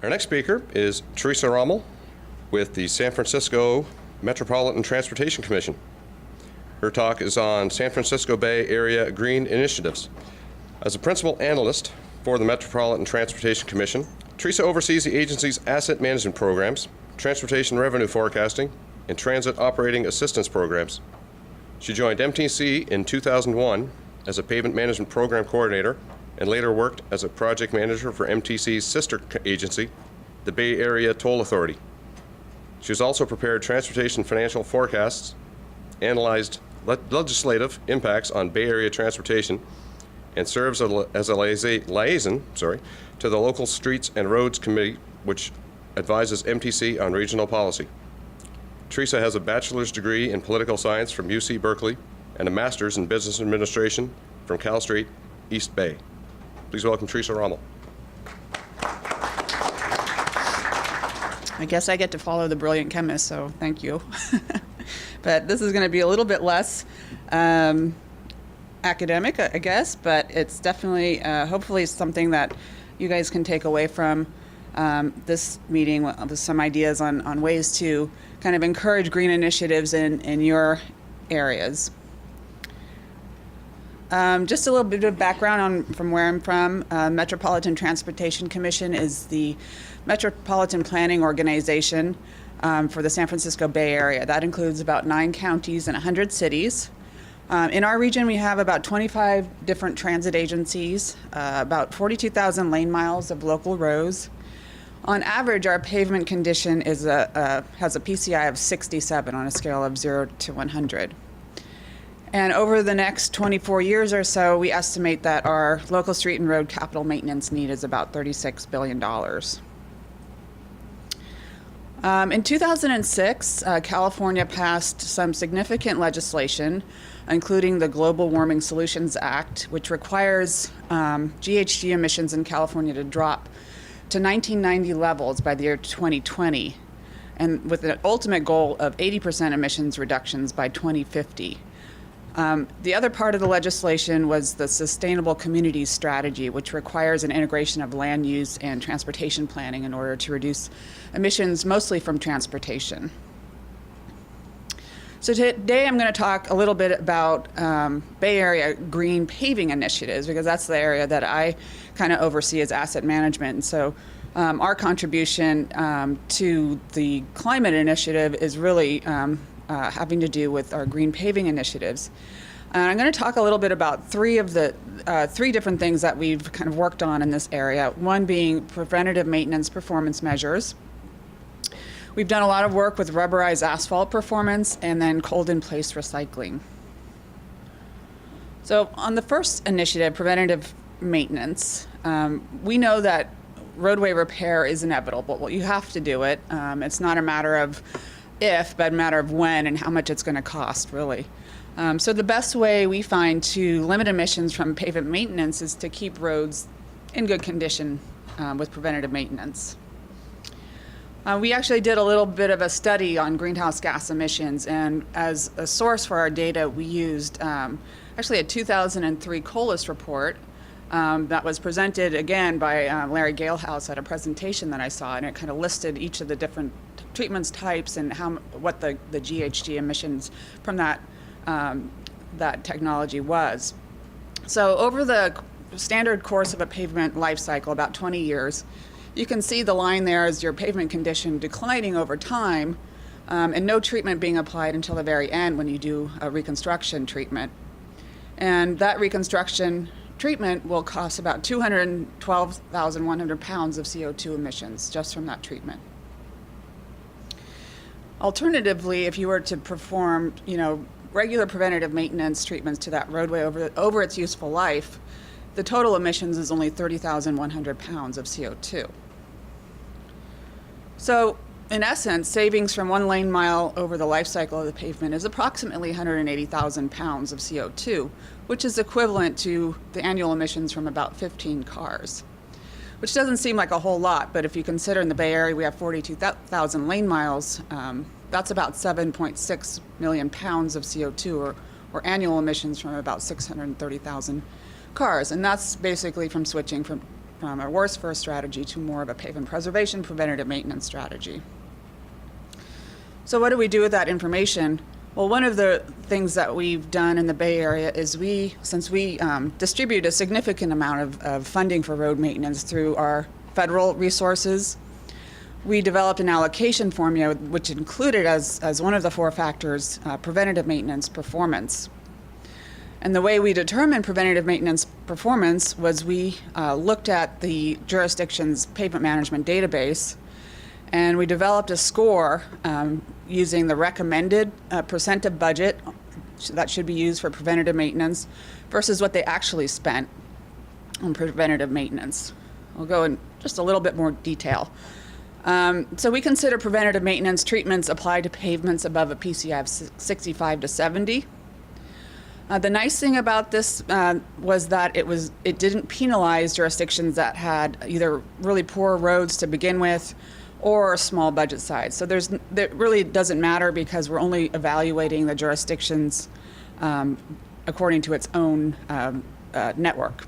Our next speaker is Teresa Rommel with the San Francisco Metropolitan Transportation Commission. Her talk is on San Francisco Bay Area Green Initiatives. As a principal analyst for the Metropolitan Transportation Commission, Teresa oversees the agency's asset management programs, transportation revenue forecasting, and transit operating assistance programs. She joined MTC in 2001 as a pavement management program coordinator and later worked as a project manager for MTC's sister agency, the Bay Area Toll Authority. She has also prepared transportation financial forecasts, analyzed legislative impacts on Bay Area transportation, and serves as a liaison to the local Streets and Roads Committee, which advises MTC on regional policy. Teresa has a bachelor's degree in political science from UC Berkeley and a master's in business administration from Cal State East Bay. Please welcome Teresa Rommel. I guess I get to follow the brilliant chemist, so thank you. But this is going to be a little bit less academic, I guess, but it's definitely, hopefully, something that you guys can take away from this meeting with some ideas on ways to kind of encourage green initiatives in your areas. Just a little bit of background from where I'm from. Metropolitan Transportation Commission is the metropolitan planning organization for the San Francisco Bay Area. That includes about 9 counties and 100 cities. In our region, we have about 25 different transit agencies, about 42,000 lane miles of local roads. On average, our pavement condition has a PCI of 67 on a scale of 0 to 100. And over the next 24 years or so, we estimate that our local street and road capital maintenance need is about $36 billion. In 2006, California passed some significant legislation, including the Global Warming Solutions Act, which requires GHG emissions in California to drop to 1990 levels by the year 2020, and with an ultimate goal of 80% emissions reductions by 2050. The other part of the legislation was the Sustainable Communities Strategy, which requires an integration of land use and transportation planning in order to reduce emissions, mostly from transportation. So today I'm going to talk a little bit about Bay Area green paving initiatives, because that's the area that I kind of oversee as asset management. And so our contribution to the climate initiative is really having to do with our green paving initiatives. And I'm going to talk a little bit about three different things that we've kind of worked on in this area. One being preventative maintenance performance measures. We've done a lot of work with rubberized asphalt performance and then cold-in-place recycling. So on the first initiative, preventative maintenance, we know that roadway repair is inevitable. Well, you have to do it. It's not a matter of if, but a matter of when and how much it's going to cost, really. So the best way we find to limit emissions from pavement maintenance is to keep roads in good condition with preventative maintenance. We actually did a little bit of a study on greenhouse gas emissions, and as a source for our data, we used actually a 2003 COLIS report that was presented again by Larry Galehouse at a presentation that I saw, and it kind of listed each of the different treatments types and what the GHG emissions from that technology was. So over the standard course of a pavement life cycle, about 20 years, you can see the line there as your pavement condition declining over time, and no treatment being applied until the very end when you do a reconstruction treatment. And that reconstruction treatment will cost about 212,100 pounds of CO2 emissions just from that treatment. Alternatively, if you were to perform, regular preventative maintenance treatments to that roadway over its useful life, the total emissions is only 30,100 pounds of CO2. So, in essence, savings from 1 lane mile over the life cycle of the pavement is approximately 180,000 pounds of CO2, which is equivalent to the annual emissions from about 15 cars, which doesn't seem like a whole lot, but if you consider in the Bay Area we have 42,000 lane miles, that's about 7.6 million pounds of CO2, or annual emissions from about 630,000 cars, and that's basically from switching from from a worse first strategy to more of a pavement preservation, preventative maintenance strategy. So what do we do with that information? Well, one of the things that we've done in the Bay Area is since we distribute a significant amount of funding for road maintenance through our federal resources, we developed an allocation formula which included as one of the 4 factors preventative maintenance performance. And the way we determined preventative maintenance performance was we looked at the jurisdiction's pavement management database, and we developed a score using the recommended percent of budget that should be used for preventative maintenance versus what they actually spent on preventative maintenance. I'll go in just a little bit more detail. So we consider preventative maintenance treatments applied to pavements above a PCI of 65 to 70. The nice thing about this was that it didn't penalize jurisdictions that had either really poor roads to begin with or a small budget size. So that really doesn't matter because we're only evaluating the jurisdictions according to its own network.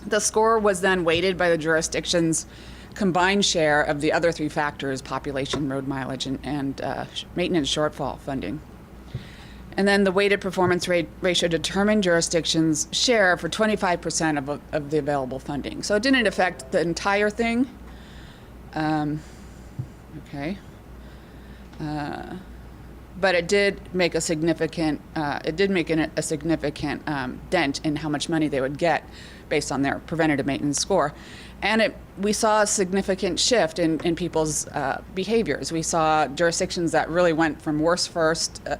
The score was then weighted by the jurisdiction's combined share of the other 3 factors: population, road mileage, and maintenance shortfall funding. And then the weighted performance ratio determined jurisdictions' share for 25% of the available funding. So it didn't affect the entire thing. But it did make a significant dent in how much money they would get based on their preventative maintenance score. And we saw a significant shift in people's behaviors. We saw jurisdictions that really went from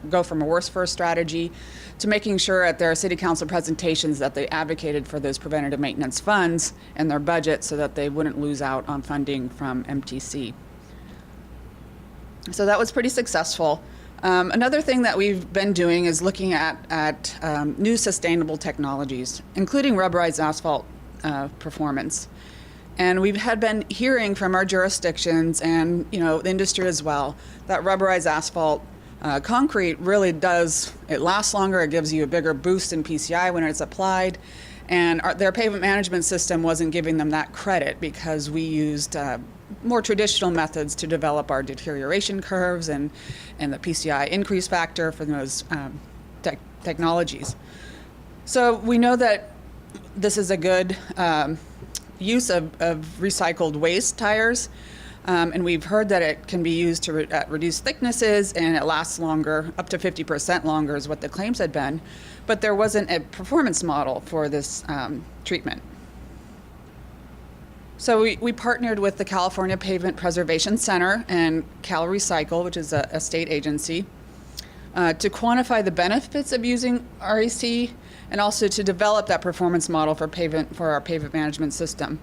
go from a worse first strategy to making sure at their city council presentations that they advocated for those preventative maintenance funds in their budget so that they wouldn't lose out on funding from MTC. So that was pretty successful. Another thing that we've been doing is looking at new sustainable technologies, including rubberized asphalt performance. And we've been hearing from our jurisdictions and the industry as well that rubberized asphalt concrete really it lasts longer, it gives you a bigger boost in PCI when it's applied. And their pavement management system wasn't giving them that credit because we used more traditional methods to develop our deterioration curves and the PCI increase factor for those technologies. So we know that this is a good use of recycled waste tires, and we've heard that it can be used to reduce thicknesses and it lasts longer, up to 50% longer is what the claims had been, but there wasn't a performance model for this treatment. So we partnered with the California Pavement Preservation Center and Cal Recycle, which is a state agency, to quantify the benefits of using RAC and also to develop that performance model for our pavement management system.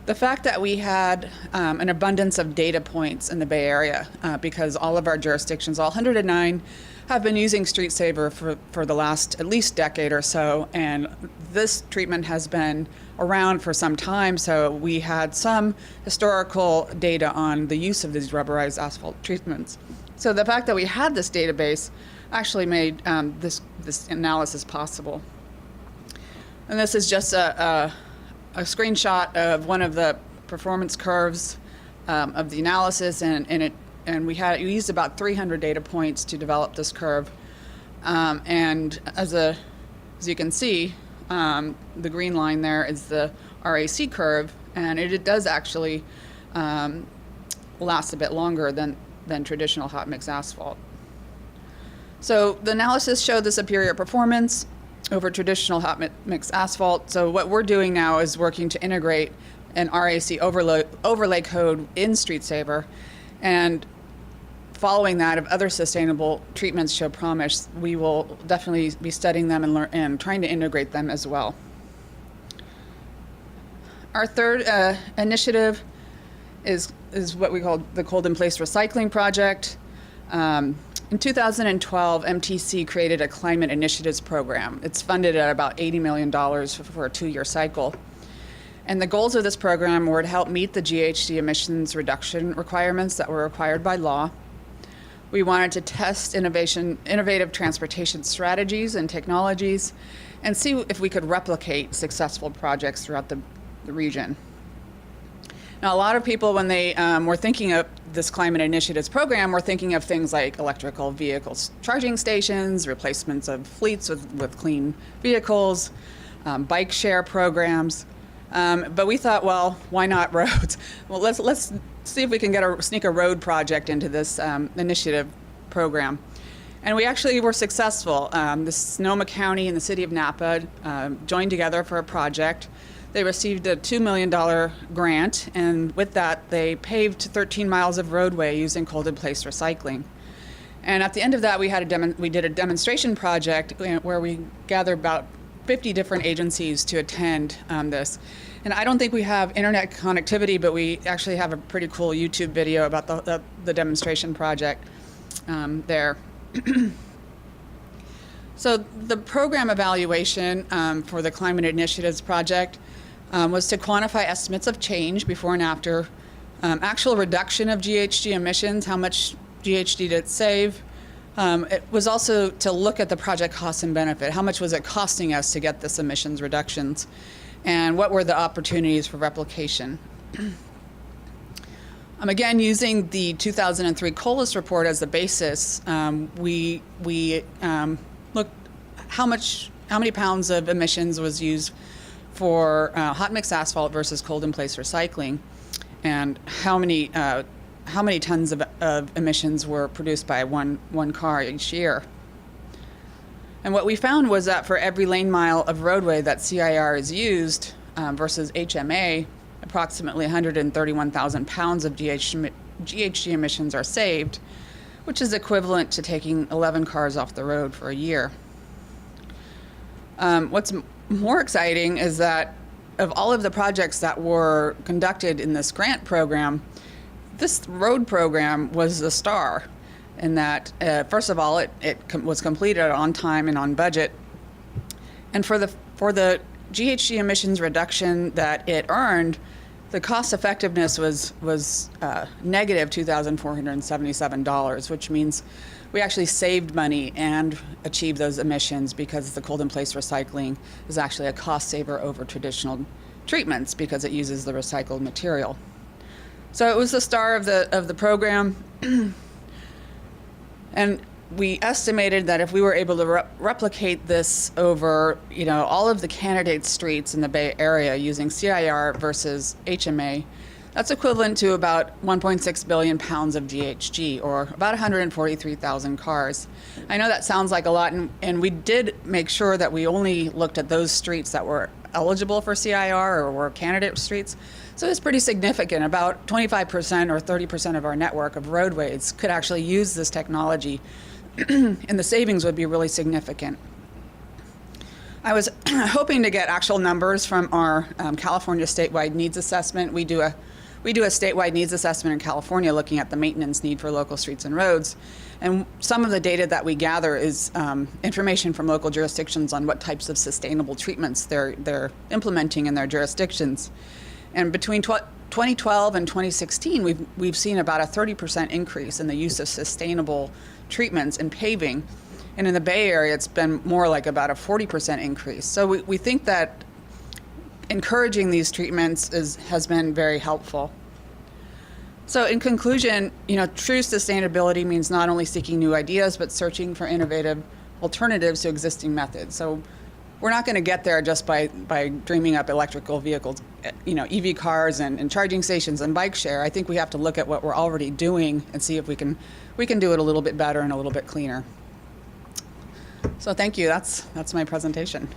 The fact that we had an abundance of data points in the Bay Area because all of our jurisdictions, all 109, have been using Street Saver for the last at least decade or so, and this treatment has been around for some time, so we had some historical data on the use of these rubberized asphalt treatments. So the fact that we had this database actually made this analysis possible. And this is just a screenshot of one of the performance curves of the analysis, and we used about 300 data points to develop this curve. And as you can see, the green line there is the RAC curve, and it does actually last a bit longer than traditional hot mix asphalt. So the analysis showed the superior performance over traditional hot mix asphalt. So what we're doing now is working to integrate an RAC overlay code in Street Saver, and following that, if other sustainable treatments show promise, we will definitely be studying them and trying to integrate them as well. Our third initiative is what we call the Cold in Place Recycling Project. In 2012, MTC created a climate initiatives program. It's funded at about $80 million for a 2-year cycle. And the goals of this program were to help meet the GHG emissions reduction requirements that were required by law. We wanted to test innovative transportation strategies and technologies and see if we could replicate successful projects throughout the the region. Now, a lot of people, when they were thinking of this climate initiatives program, were thinking of things like electrical vehicles charging stations, replacements of fleets with clean vehicles, bike share programs. But we thought, well, why not roads? Well, let's see if we can sneak a road project into this initiative program. And we actually were successful. The Sonoma County and the City of Napa joined together for a project. They received a $2 million grant, and with that, they paved 13 miles of roadway using cold-in-place recycling. And at the end of that, we did a demonstration project where we gathered about 50 different agencies to attend this. And I don't think we have internet connectivity, but we actually have a pretty cool YouTube video about the demonstration project there. So the program evaluation for the Climate Initiatives project was to quantify estimates of change before and after, actual reduction of GHG emissions, how much GHG did it save. It was also to look at the project cost and benefit. How much was it costing us to get this emissions reductions? And what were the opportunities for replication? Again, using the 2003 COLAS report as the basis, we looked how many pounds of emissions was used for hot mix asphalt versus cold-in-place recycling, and how many tons of emissions were produced by one car each year. And what we found was that for every lane mile of roadway that CIR is used versus HMA, approximately 131,000 pounds of GHG emissions are saved, which is equivalent to taking 11 cars off the road for a year. What's more exciting is that of all of the projects that were conducted in this grant program, this road program was the star in that, first of all, it was completed on time and on budget. And for the GHG emissions reduction that it earned, the cost effectiveness was negative $2,477, which means we actually saved money and achieved those emissions because the cold-in-place recycling is actually a cost saver over traditional treatments because it uses the recycled material. So it was the star of the program, and we estimated that if we were able to replicate this over, all of the candidate streets in the Bay Area using CIR versus HMA, that's equivalent to about 1.6 billion pounds of GHG, or about 143,000 cars. I know that sounds like a lot, and we did make sure that we only looked at those streets that were eligible for CIR or were candidate streets. So it's pretty significant. About 25% or 30% of our network of roadways could actually use this technology, and the savings would be really significant. I was hoping to get actual numbers from our California statewide needs assessment. We do a statewide needs assessment in California looking at the maintenance need for local streets and roads. And some of the data that we gather is information from local jurisdictions on what types of sustainable treatments they're implementing in their jurisdictions. And between 2012 and 2016, we've seen about a 30% increase in the use of sustainable treatments in paving. And in the Bay Area, it's been more like about a 40% increase. So we think that encouraging these treatments has been very helpful. So in conclusion, true sustainability means not only seeking new ideas, but searching for innovative alternatives to existing methods. So we're not going to get there just by dreaming up electrical vehicles, EV cars and charging stations and bike share. I think we have to look at what we're already doing and see if we can do it a little bit better and a little bit cleaner. So thank you. That's my presentation.